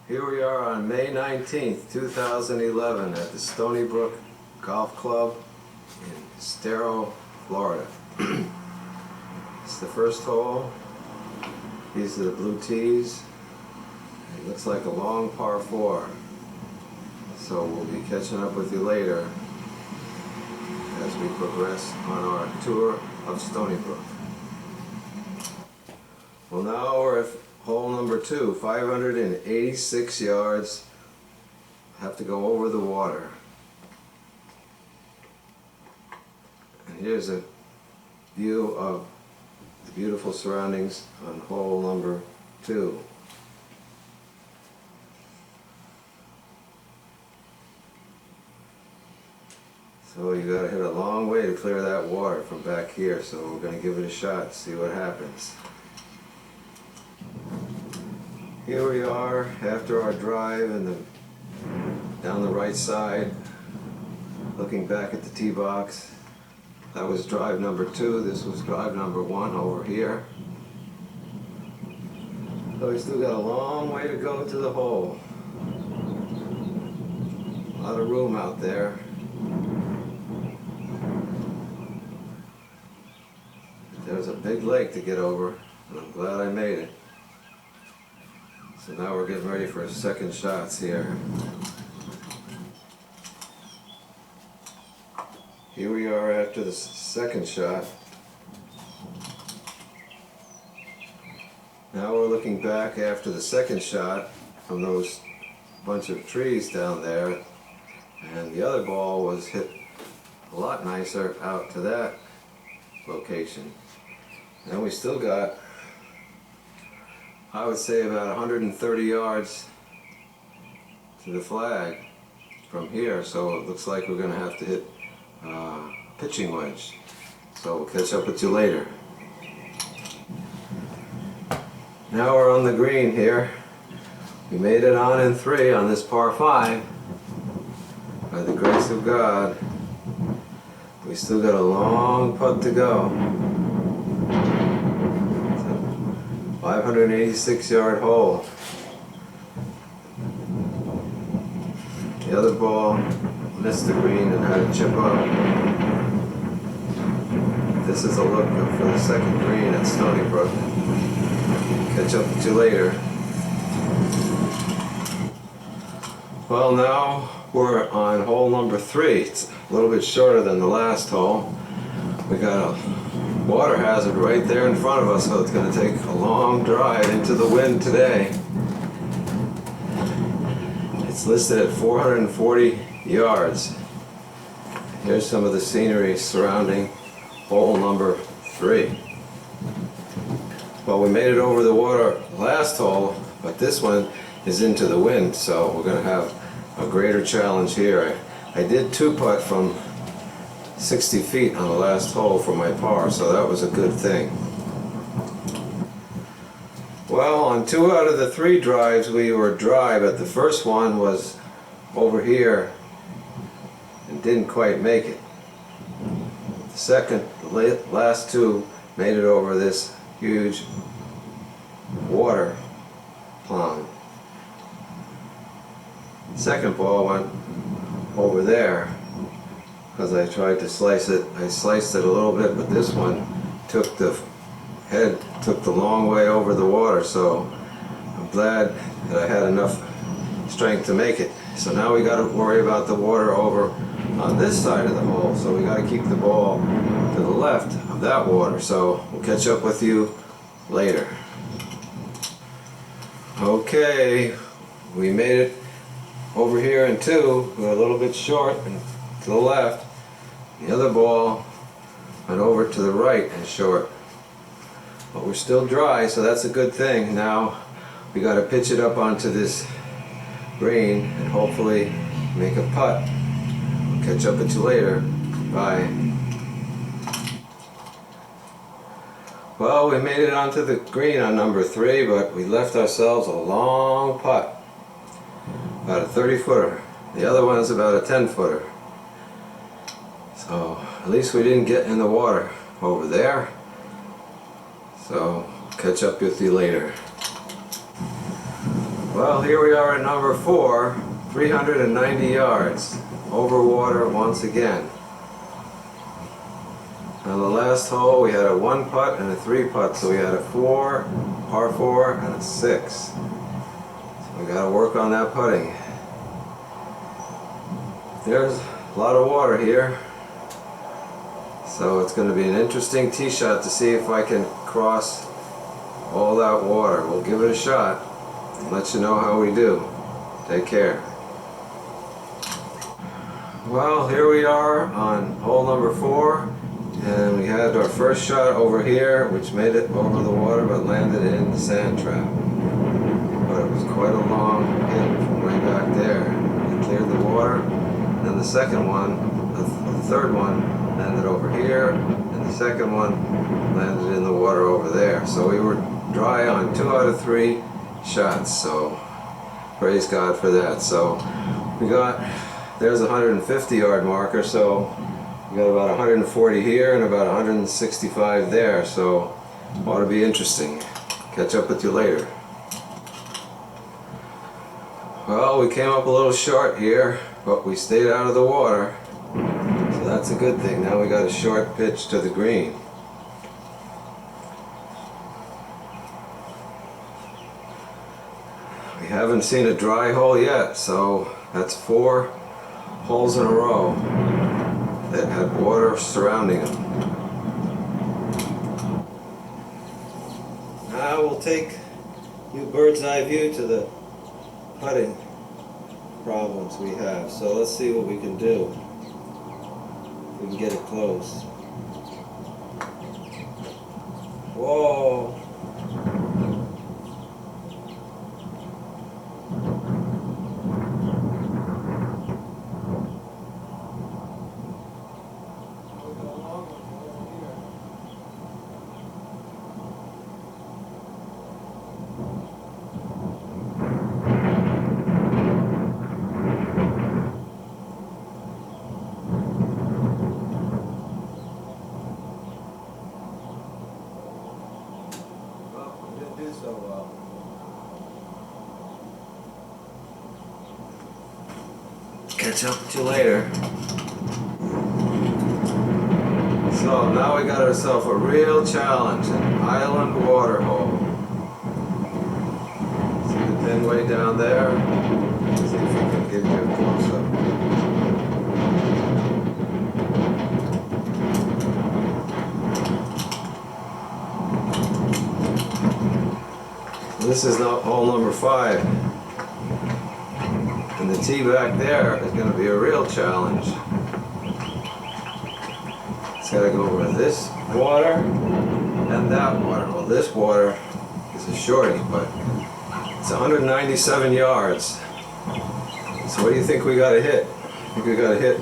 Here we are on May 19th, 2011 at the Stony Brook Golf Club in Estero, Florida. It's the first hole. These are the blue tees. It looks like a long par 4. So we'll be catching up with you later as we progress on our tour of Stony Brook. Well, now we're at hole number 2, 586 yards. Have to go over the water. And here's a view of the beautiful surroundings on hole number 2. So you gotta hit a long way to clear that water from back here, so we're gonna give it a shot, see what happens. Here we are after our drive and down the right side, looking back at the tee box. That was drive number 2, this was drive number 1 over here. So we still got a long way to go to the hole. A lot of room out there. There's a big lake to get over, and I'm glad I made it. So now we're getting ready for second shots here. Here we are after the second shot. Now we're looking back after the second shot from those bunch of trees down there, and the other ball was hit a lot nicer out to that location. And we still got, I would say, about 130 yards to the flag from here, so it looks like we're going to have to hit pitching wedge. So we'll catch up with you later. Now we're on the green here. We made it on in 3 on this par 5. By the grace of God. We still got a long putt to go. 586-yard hole. The other ball missed the green and had to chip up. This is a look for the second green at Stony Brook. Catch up with you later. Well, now we're on hole number 3. It's a little bit shorter than the last hole. We got a water hazard right there in front of us, so it's going to take a long drive into the wind today. It's listed at 440 yards. Here's some of the scenery surrounding hole number 3. Well, we made it over the water last hole, but this one is into the wind, so we're going to have a greater challenge here. I did 2-putt from 60 feet on the last hole for my par, so that was a good thing. Well, on 2 out of the 3 drives we were dry, but the first one was over here and didn't quite make it. The second, the last 2 made it over this huge water pond. The second ball went over there because I tried to slice it. I sliced it a little bit, but this one took the long way over the water, so I'm glad that I had enough strength to make it. So now we got to worry about the water over on this side of the hole, so we got to keep the ball to the left of that water. So we'll catch up with you later. Okay, we made it over here in 2. We're a little bit short and to the left. The other ball went over to the right and short. But we're still dry, so that's a good thing. Now we got to pitch it up onto this green and hopefully make a putt. We'll catch up with you later. Bye. Well, we made it onto the green on number 3, but we left ourselves a long putt. About a 30-footer. The other one is about a 10-footer. So at least we didn't get in the water over there. So catch up with you later. Well, here we are at number 4, 390 yards, over water once again. On the last hole we had a 1 putt and a 3 putt, so we had a 4, par 4, and a 6. So we got to work on that putting. There's a lot of water here, so it's going to be an interesting tee shot to see if I can cross all that water. We'll give it a shot and let you know how we do. Take care. Well, here we are on hole number 4, and we had our first shot over here, which made it over the water but landed in the sand trap. But it was quite a long hit from way back there. It cleared the water. And the second one, the third one, landed over here, and the second one landed in the water over there. So we were dry on 2 out of 3 shots, so praise God for that. So we got, there's a 150 yard marker, so we got about 140 here and about 165 there, so ought to be interesting. Catch up with you later. Well, we came up a little short here, but we stayed out of the water, so that's a good thing. Now we got a short pitch to the green. We haven't seen a dry hole yet, so that's 4 holes in a row that had water surrounding them. Now we'll take you bird's eye view to the putting problems we have. So let's see what we can do. If we can get it close. Whoa! So catch up with you later. So now we got ourselves a real challenge, an island water hole. See the pin way down there? Let's see if we can give you a close-up. This is hole number 5, and the tee back there is going to be a real challenge. It's got to go over this water and that water. Well, this water is a shorty, but it's 197 yards. So what do you think we got to hit? I think we got to hit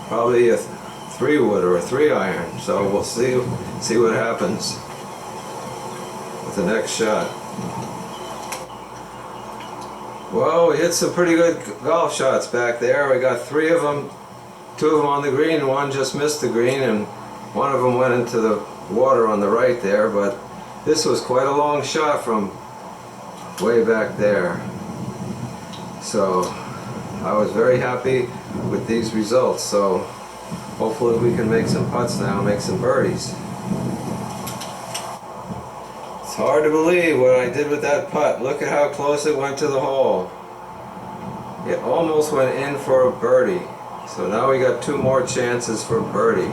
probably a 3-wood or a 3-iron. So we'll see what happens the next shot. Well, we hit some pretty good golf shots back there. We got 3 of them, 2 of them on the green, and 1 just missed the green, and 1 of them went into the water on the right there, but this was quite a long shot from way back there. So I was very happy with these results, so hopefully we can make some putts now, make some birdies. It's hard to believe what I did with that putt. Look at how close it went to the hole. It almost went in for a birdie. So now we got 2 more chances for birdie.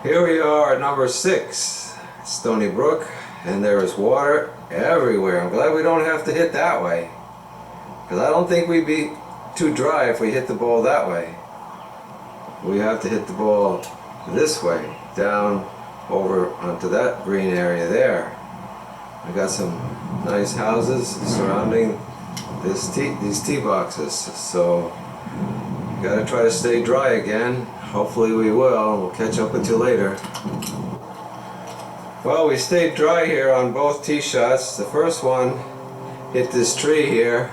Here we are at number 6, Stony Brook, and there is water everywhere. I'm glad we don't have to hit that way, because I don't think we'd be too dry if we hit the ball that way. We have to hit the ball this way, down over onto that green area there. I got some nice houses surrounding these tee boxes, so got to try to stay dry again. Hopefully we will. We'll catch up with you later. Well, we stayed dry here on both tee shots. The first one hit this tree here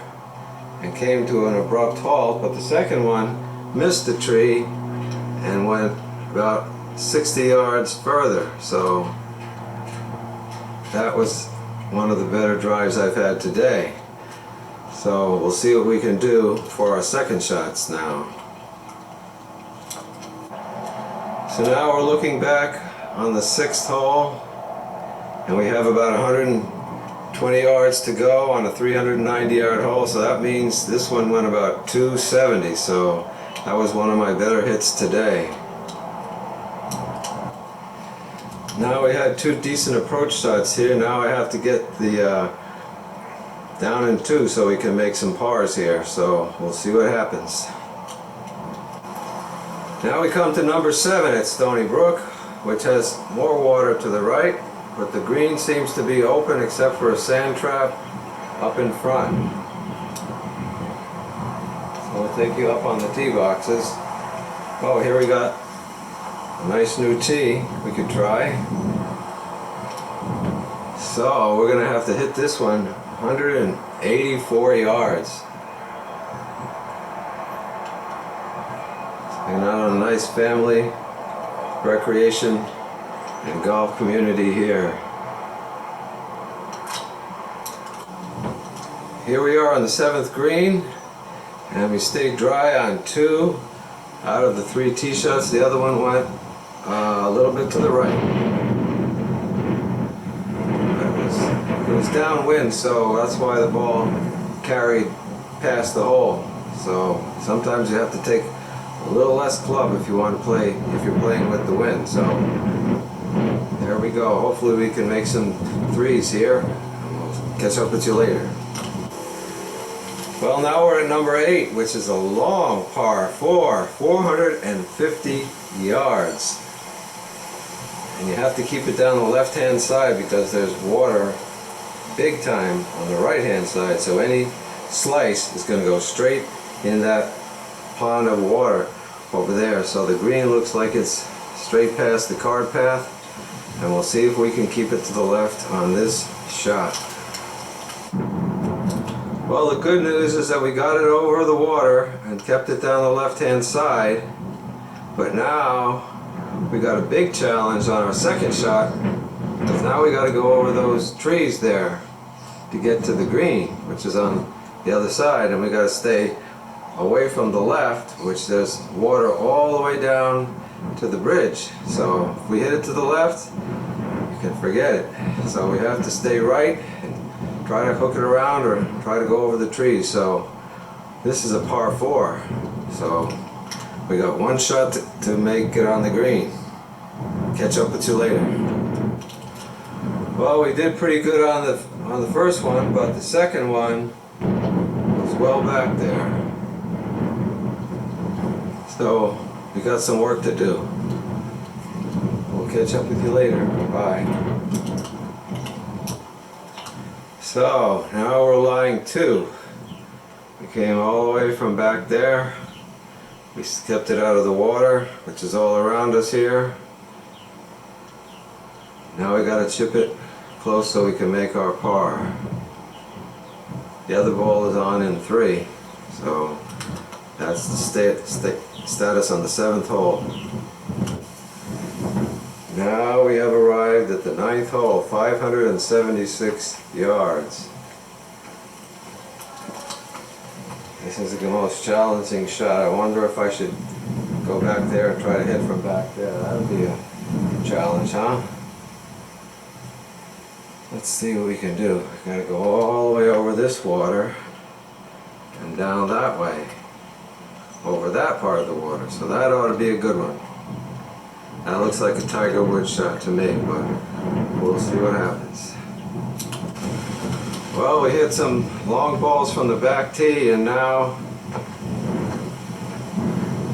and came to an abrupt halt, but the second one missed the tree and went about 60 yards further. So that was one of the better drives I've had today. So we'll see what we can do for our second shots now. So now we're looking back on the 6th hole, and we have about 120 yards to go on a 390-yard hole, so that means this one went about 270, so that was one of my better hits today. Now we had 2 decent approach shots here. Now I have to get the down in 2 so we can make some pars here, so we'll see what happens. Now we come to number 7 at Stony Brook, which has more water to the right, but the green seems to be open except for a sand trap up in front. So we'll take you up on the tee boxes. Oh, here we got a nice new tee we could try. So we're going to have to hit this one 184 yards. And out on a nice family recreation and golf community here. Here we are on the 7th green, and we stayed dry on 2 out of the 3 tee shots. The other one went a little bit to the right. It was downwind, so that's why the ball carried past the hole. So sometimes you have to take a little less club if you want to play, if you're playing with the wind. So there we go. Hopefully we can make some 3s here, and we'll catch up with you later. Well, now we're at number 8, which is a long par 4, 450 yards. And you have to keep it down the left-hand side because there's water big time on the right-hand side, so any slice is going to go straight in that pond of water over there. So the green looks like it's straight past the cart path, and we'll see if we can keep it to the left on this shot. Well, the good news is that we got it over the water and kept it down the left-hand side, but now we got a big challenge on our second shot, because now we got to go over those trees there to get to the green, which is on the other side, and we got to stay away from the left, which there's water all the way down to the bridge. So if we hit it to the left, you can forget it. So we have to stay right and try to hook it around or try to go over the trees. So this is a par 4. So we got one shot to make it on the green. Catch up with you later. Well, we did pretty good on the first one, but the second one was well back there. So we got some work to do. We'll catch up with you later. Bye. So now we're lying 2. We came all the way from back there. We kept it out of the water, which is all around us here. Now we got to chip it close so we can make our par. The other ball is on in 3, so that's the status on the 7th hole. Now we have arrived at the 9th hole, 576 yards. This is the most challenging shot. I wonder if I should go back there and try to hit from back there. That would be a challenge, huh? Let's see what we can do. We gotta go all the way over this water and down that way, over that part of the water. So that ought to be a good one. That looks like a Tiger Woods shot to me, but we'll see what happens. Well, we hit some long balls from the back tee, and now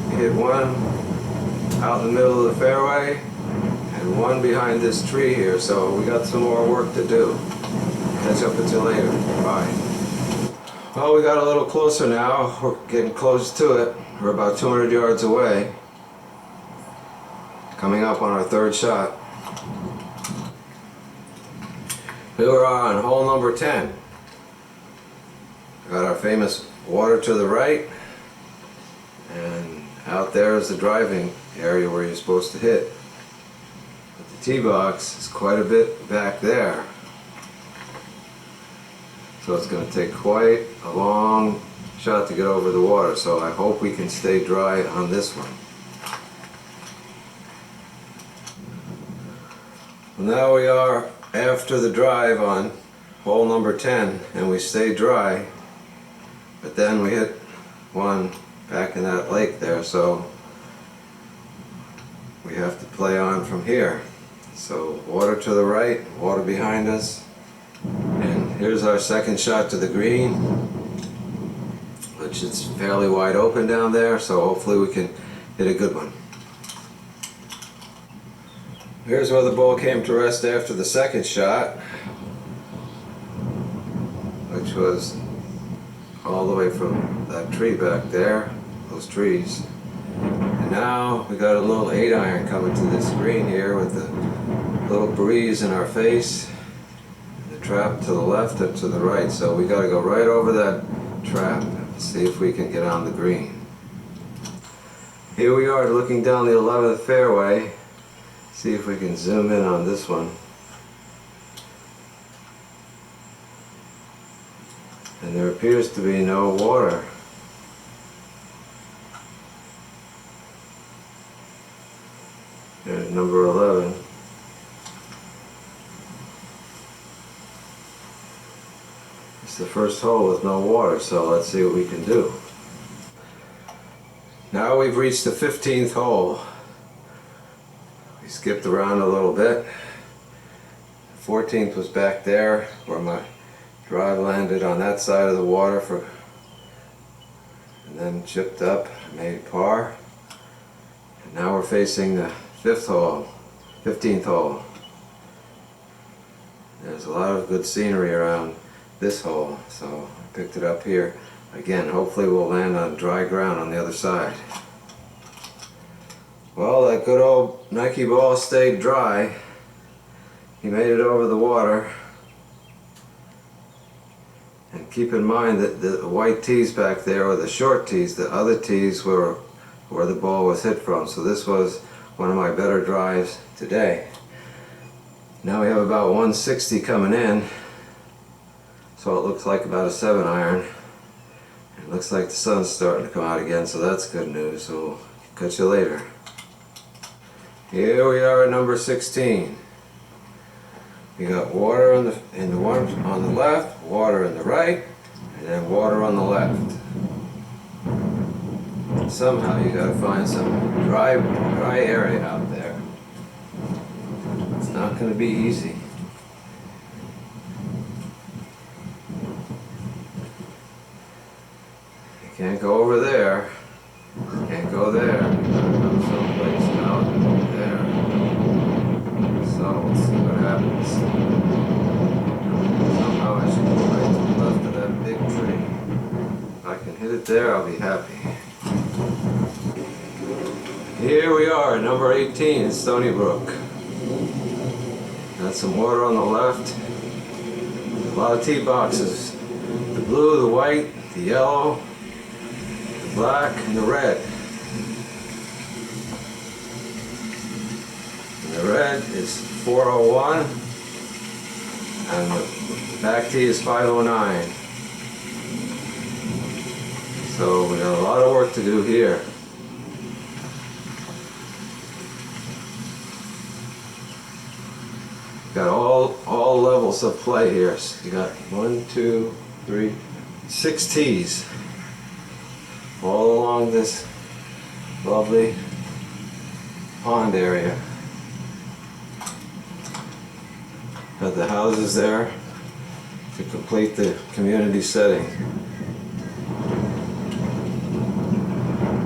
we hit one out in the middle of the fairway and one behind this tree here, so we got some more work to do. Catch up with you later. Bye. Well, we got a little closer now. We're getting close to it. We're about 200 yards away. Coming up on our 3rd shot. We were on hole number 10. Got our famous water to the right, and out there is the driving area where you're supposed to hit. But the tee box is quite a bit back there. So it's going to take quite a long shot to get over the water, so I hope we can stay dry on this one. Well, now we are after the drive on hole number 10, and we stay dry, but then we hit one back in that lake there, so we have to play on from here. So water to the right, water behind us, and here's our second shot to the green, which is fairly wide open down there, so hopefully we can hit a good one. Here's where the ball came to rest after the second shot, which was all the way from that tree back there, those trees. And now we got a little 8-iron coming to this green here with a little breeze in our face. The trap to the left and to the right, so we got to go right over that trap and see if we can get on the green. Here we are looking down the 11th fairway. See if we can zoom in on this one. And there appears to be no water. There's number 11. It's the first hole with no water, so let's see what we can do. Now we've reached the 15th hole. We skipped around a little bit. 14th was back there where my drive landed on that side of the water and then chipped up, made par. And now we're facing the 15th hole. There's a lot of good scenery around this hole, so I picked it up here. Again, hopefully we'll land on dry ground on the other side. Well, that good old Nike ball stayed dry. He made it over the water. And keep in mind that the white tees back there were the short tees. The other tees were where the ball was hit from. So this was one of my better drives today. Now we have about 160 coming in. So it looks like about a 7-iron. It looks like the sun's starting to come out again, so that's good news. So we'll catch you later. Here we are at number 16. We got water on the one on the left, water on the right, and then water on the left. Somehow you got to find some dry area out there. It's not going to be easy. You can't go over there. You can't go there. You gotta go someplace out there. So we'll see what happens. Somehow I should go right to the left of that big tree. If I can hit it there, I'll be happy. Here we are, number 18, Stony Brook. Got some water on the left. A lot of tee boxes. The blue, the white, the yellow, the black, and the red. And the red is 401, and the back tee is 509. So we got a lot of work to do here. Got all levels of play here. So you got 1, 2, 3, 6 tees all along this lovely pond area. Got the houses there to complete the community setting.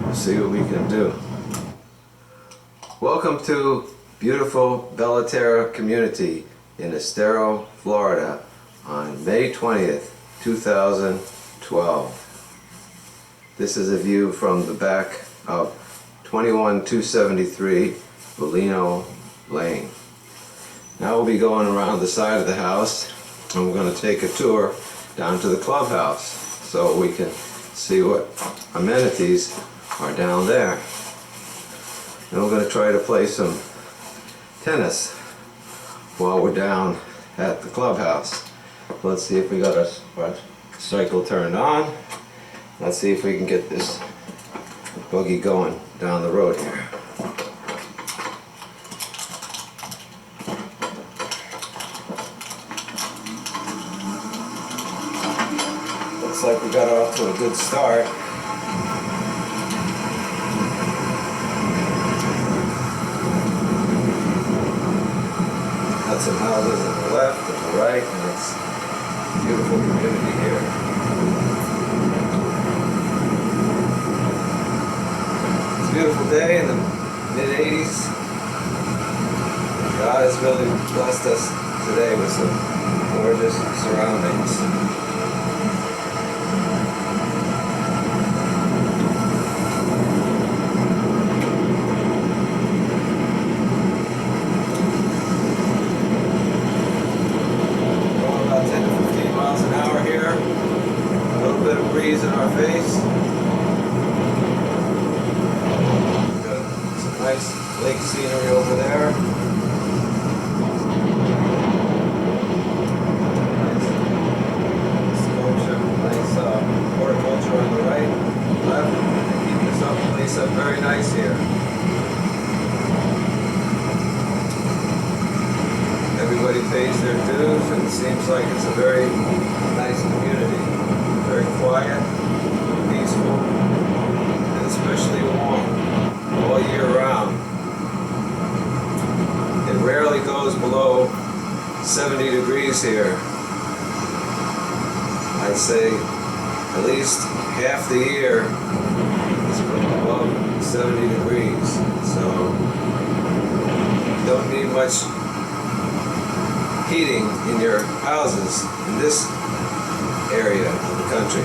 We'll see what we can do. Welcome to beautiful Bella Terra community in Estero, Florida on May 20th, 2012. This is a view from the back of 21273 Bolino Lane. Now we'll be going around the side of the house, and we're going to take a tour down to the clubhouse so we can see what amenities are down there. And we're going to try to play some tennis while we're down at the clubhouse. Let's see if we got our cycle turned on. Let's see if we can get this buggy going down the road here. Looks like we got off to a good start. Got some houses on the left and the right, and it's a beautiful community here. It's a beautiful day in the mid-80s. God has really blessed us today with some gorgeous surroundings. Breeze in our face. Got some nice lake scenery over there. Nice sculpture, nice horticulture on the right, left. They keep this place up very nice here. Everybody pays their dues, and it seems like it's a very nice community. Very quiet, peaceful, and especially warm all year round. It rarely goes below 70 degrees here. I'd say at least half the year is above 70 degrees. So you don't need much heating in your houses in this area of the country.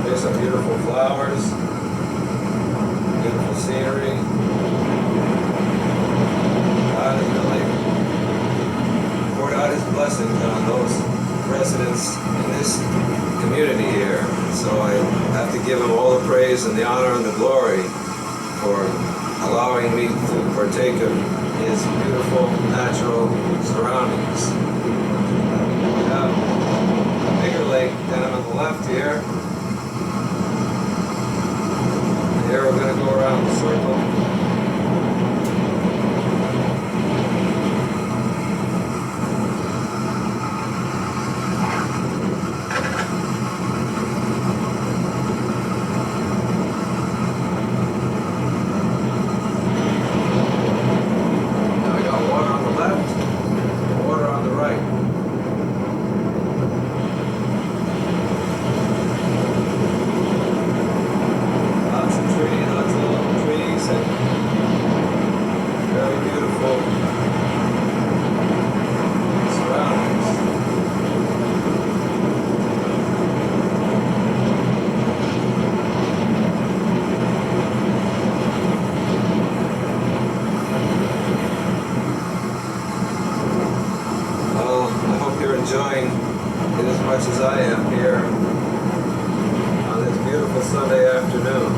There's some beautiful flowers, beautiful scenery. God has really poured out His blessings on those residents in this community here. So I have to give Him all the praise and the honor and the glory for allowing me to partake of His beautiful natural surroundings. A bigger lake down on the left here. And here we're going to go around the circle. Now we got water on the left and water on the right. Enjoying it as much as I am here on this beautiful Sunday afternoon.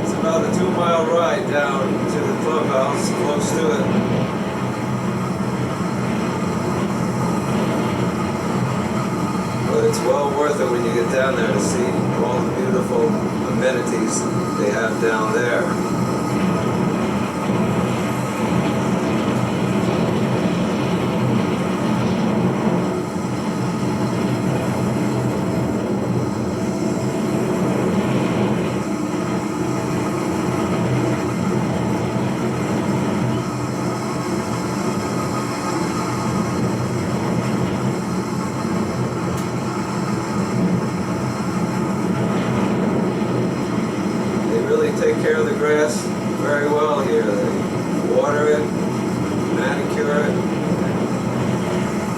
It's about a 2-mile ride down to the clubhouse, close to it. But it's well worth it when you get down there to see all the beautiful amenities they have down there. Take care of the grass very well here. They water it, manicure it,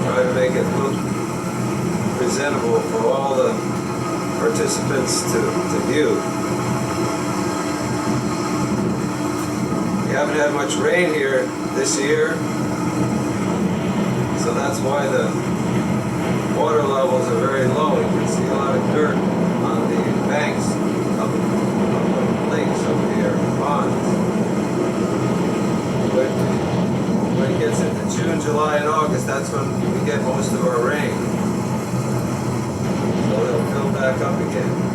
try to make it look presentable for all the participants to view. We haven't had much rain here this year, so that's why the water levels are very low. You can see a lot of dirt on the banks of the lakes up here, ponds. But when it gets into June, July, and August, that's when we get most of our rain. So they'll fill back up again.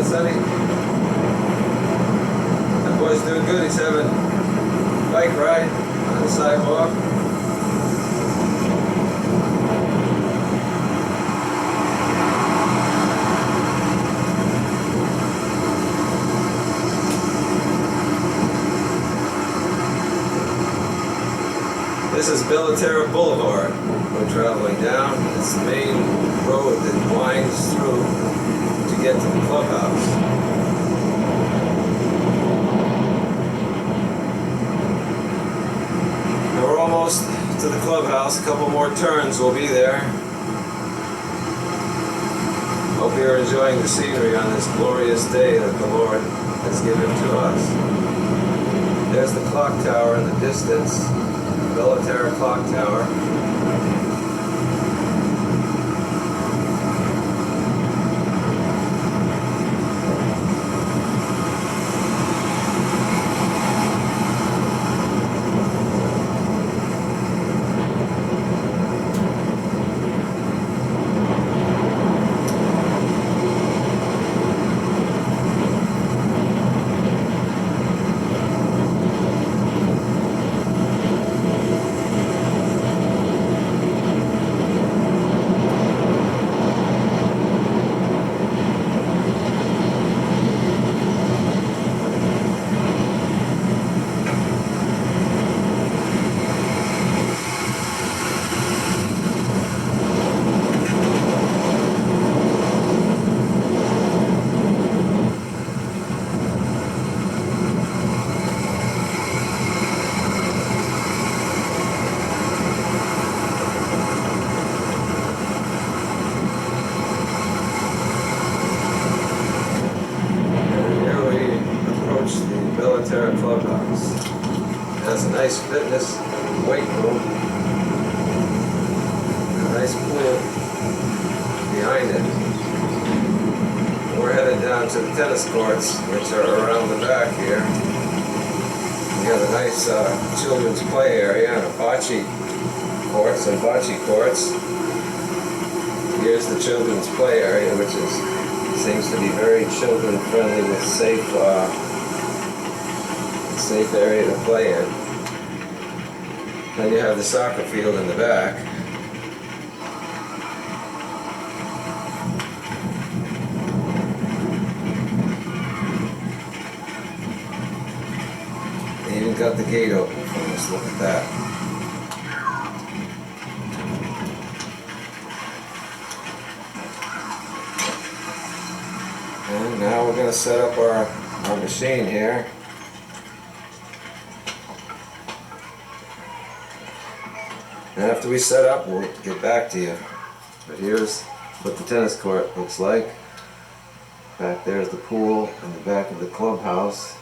Sonny? That boy's doing good. He's having a bike ride on the sidewalk. This is Belterra Boulevard. We're traveling down. It's the main road that winds through to get to the clubhouse. And we're almost to the clubhouse. A couple more turns, we'll be there. Hope you're enjoying the scenery on this glorious day that the Lord has given to us. There's the clock tower in the distance, Belterra Clock Tower. Belterra Clubhouse. It has a nice fitness weight room, a nice pool behind it. We're headed down to the tennis courts, which are around the back here. We have a nice children's play area and bocce courts and bocce courts. Here's the children's play area, which seems to be very children friendly with safe area to play in. Then you have the soccer field in the back. They even got the gate open for us. Look at that. And now we're going to set up our machine here. And after we set up, we'll get back to you. But here's what the tennis court looks like. Back there's the pool and the back of the clubhouse.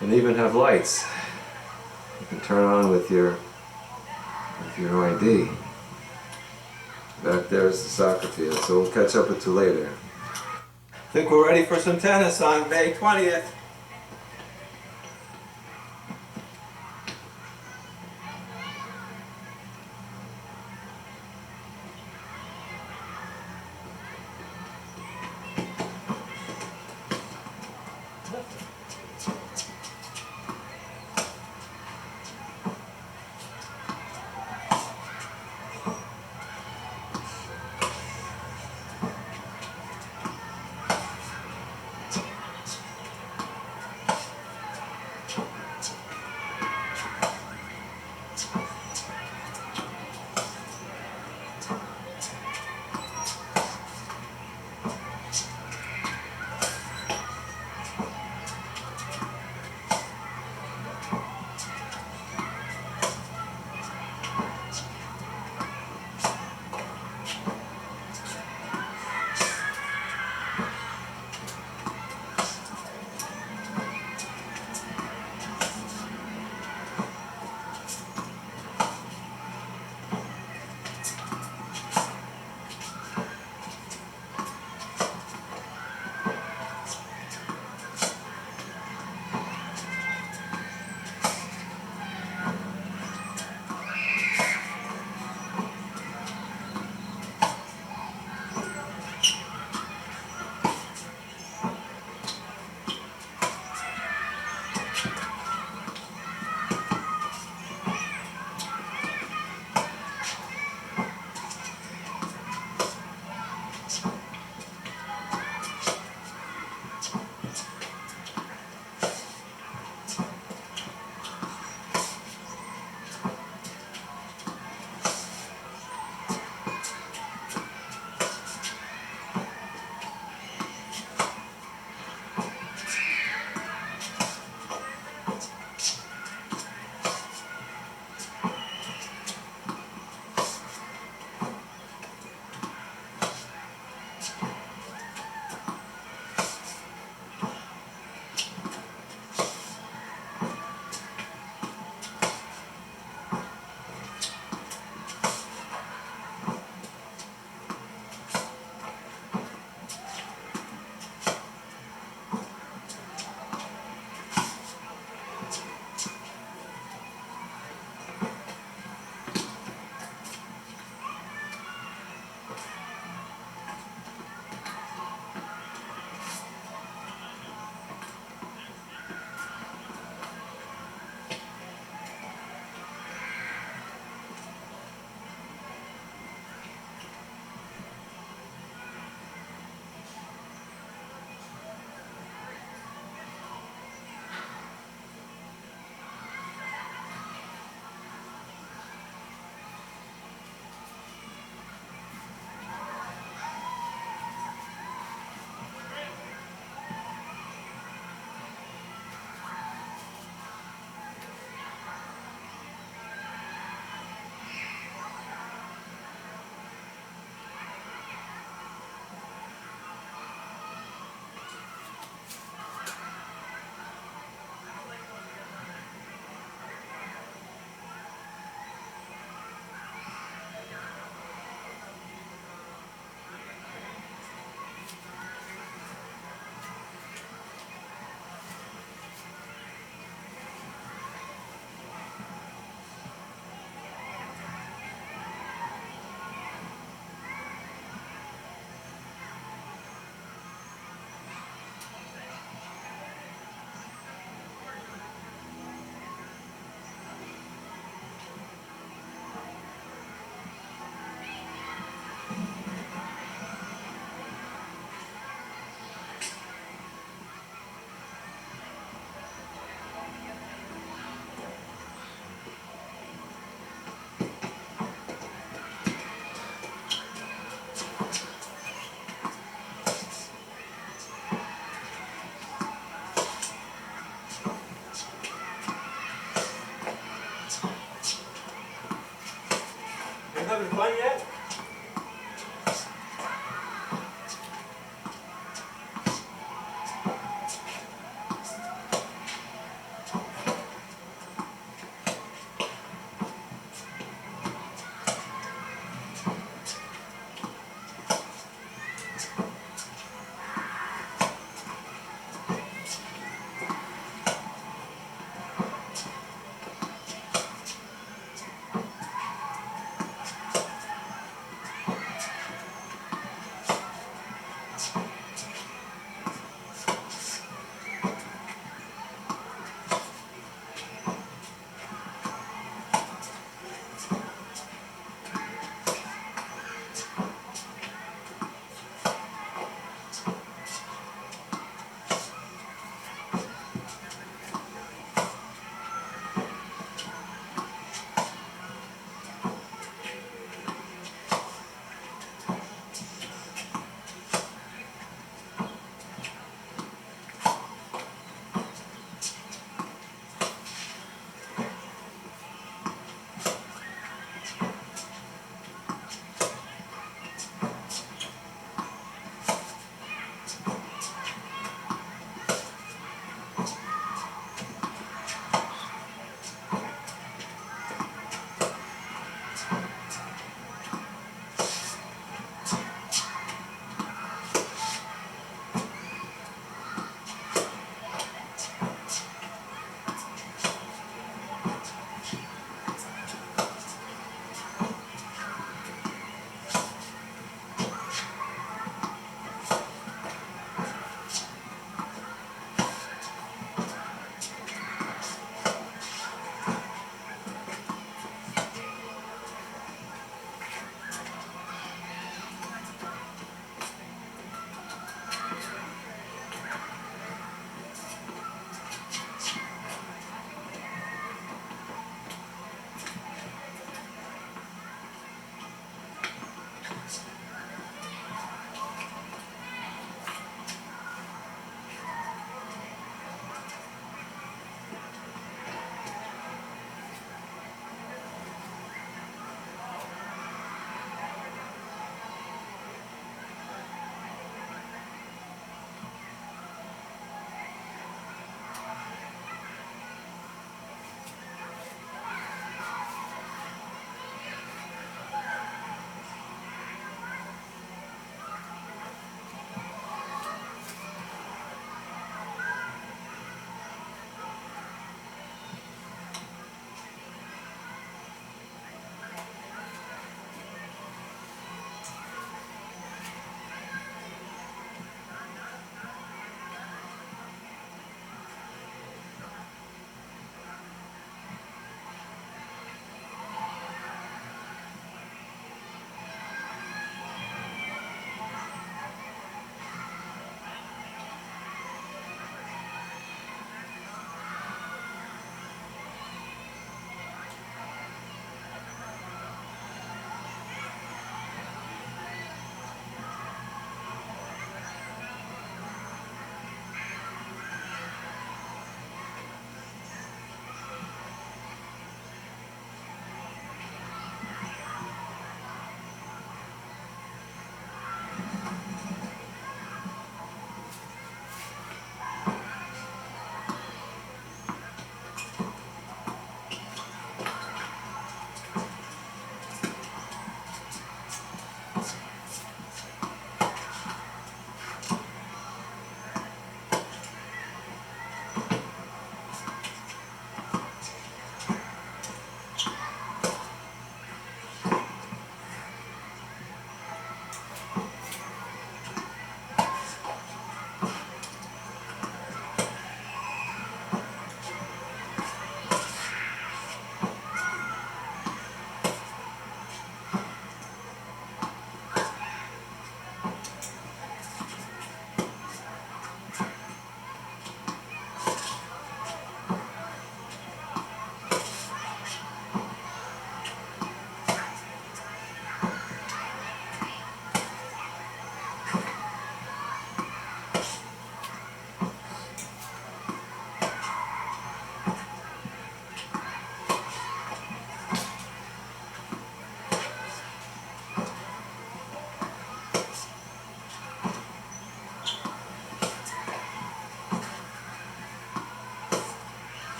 And even have lights you can turn on with your ID. Back there's the soccer field, so we'll catch up with you later. I think we're ready for some tennis on May 20th.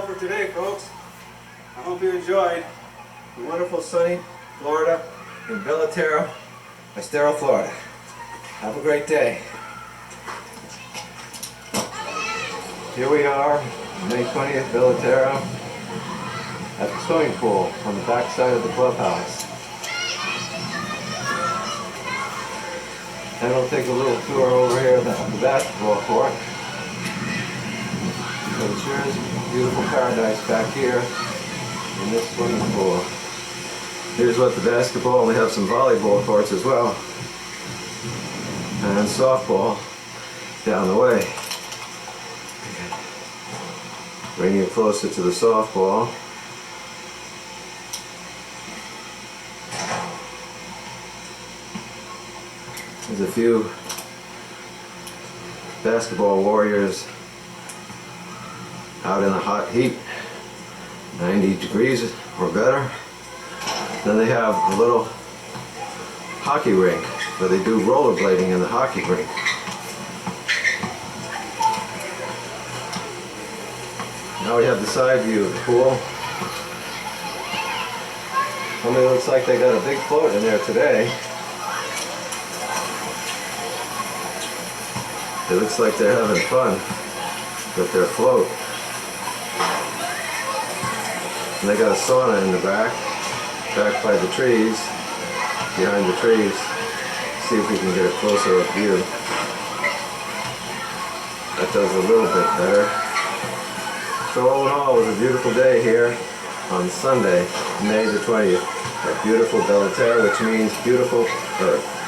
all for today, folks. I hope you enjoyed the wonderful sunny Florida in Belterra, Estero, Florida. Have a great day. Here we are, May 20th, Belterra, at the swimming pool on the back side of the clubhouse. And we'll take a little tour over here at the basketball court. So it sure is beautiful paradise back here in this swimming pool. Here's what the basketball, we have some volleyball courts as well. And softball down the way. Bring you closer to the softball. There's a few basketball warriors out in the hot heat, 90 degrees or better. Then they have a little hockey rink where they do rollerblading in the hockey rink. Now we have the side view of the pool. Only looks like they got a big float in there today. It looks like they're having fun with their float. And they got a sauna in the back by the trees, behind the trees. See if we can get a closer up view. That does a little bit better. So all in all, it was a beautiful day here on Sunday, May the 20th, at beautiful Belterra, which means beautiful earth.